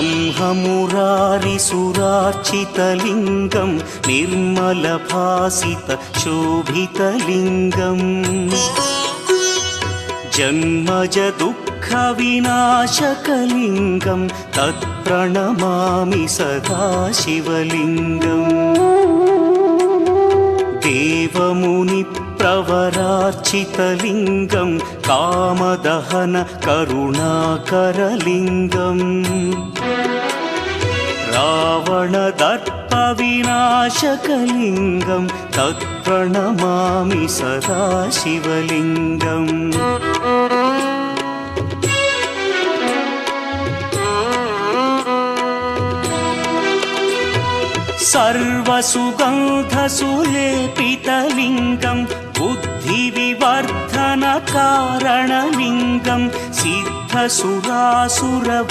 ब्रह्ममुरारिसुरार्चितलिङ्गं निर्मलभासितशोभितलिङ्गम् जन्मजदुःखविनाशकलिङ्गं तत्प्रणमामि सदा शिवलिङ्गम् देवमुनिप्रवरार्चितलिङ्गं कामदहन करुणाकरलिङ्गम् रावणदर्पविनाशकलिङ्गं तत्प्रणमामि सदा शिवलिङ्गम् सर्वसुगन्धसुलेपितलिङ्गं बुद्धिविवर्धनकारणलिङ्गं सिद्धसुरासुरवैरिनिधनं